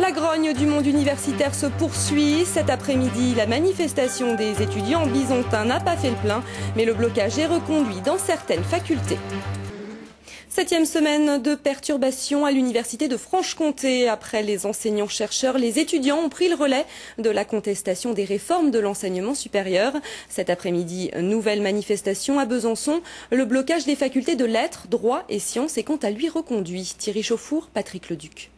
La grogne du monde universitaire se poursuit. Cet après-midi, la manifestation des étudiants bisontins n'a pas fait le plein, mais le blocage est reconduit dans certaines facultés. 7e semaine de perturbations à l'université de Franche-Comté. Après les enseignants-chercheurs, les étudiants ont pris le relais de la contestation des réformes de l'enseignement supérieur. Cet après-midi, nouvelle manifestation à Besançon. Le blocage des facultés de lettres, droit et sciences est quant à lui reconduit. Thierry Chauffour, Patrick Leduc.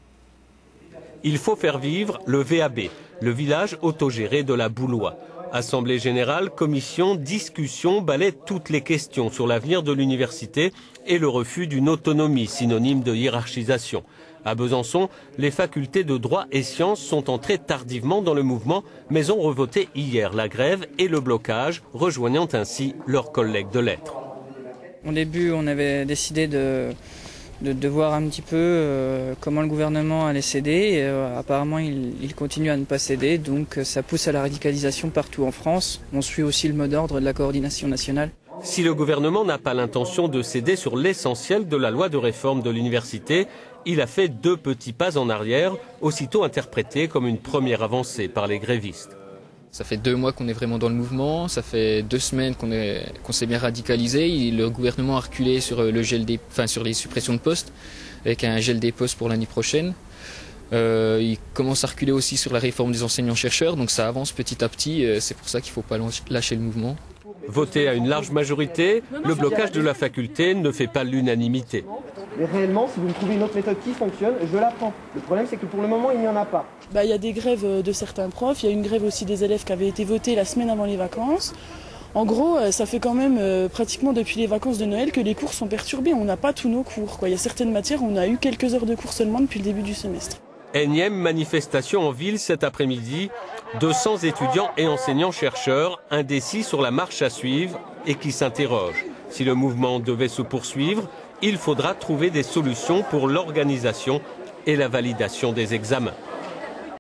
Il faut faire vivre le VAB, le village autogéré de la Boulois. Assemblée générale, commission, discussion balaient toutes les questions sur l'avenir de l'université et le refus d'une autonomie synonyme de hiérarchisation. À Besançon, les facultés de droit et sciences sont entrées tardivement dans le mouvement, mais ont revoté hier la grève et le blocage, rejoignant ainsi leurs collègues de lettres. Au début, on avait décidé de voir un petit peu comment le gouvernement allait céder. Et, apparemment, il continue à ne pas céder, donc ça pousse à la radicalisation partout en France. On suit aussi le mot d'ordre de la coordination nationale. Si le gouvernement n'a pas l'intention de céder sur l'essentiel de la loi de réforme de l'université, il a fait 2 petits pas en arrière, aussitôt interprétés comme une première avancée par les grévistes. Ça fait 2 mois qu'on est vraiment dans le mouvement, ça fait 2 semaines qu'on s'est bien radicalisé. Le gouvernement a reculé sur sur les suppressions de postes, avec un gel des postes pour l'année prochaine. Il commence à reculer aussi sur la réforme des enseignants-chercheurs, donc ça avance petit à petit. C'est pour ça qu'il ne faut pas lâcher le mouvement. Voté à une large majorité, le blocage de la faculté ne fait pas l'unanimité. Mais réellement, si vous me trouvez une autre méthode qui fonctionne, je la prends. Le problème, c'est que pour le moment, il n'y en a pas. Il y a des grèves de certains profs, il y a une grève aussi des élèves qui avait été votée la semaine avant les vacances. En gros, ça fait quand même pratiquement depuis les vacances de Noël que les cours sont perturbés. On n'a pas tous nos cours. Il y a certaines matières où on a eu quelques heures de cours seulement depuis le début du semestre. Énième manifestation en ville cet après-midi. 200 étudiants et enseignants-chercheurs indécis sur la marche à suivre et qui s'interrogent. Si le mouvement devait se poursuivre, il faudra trouver des solutions pour l'organisation et la validation des examens.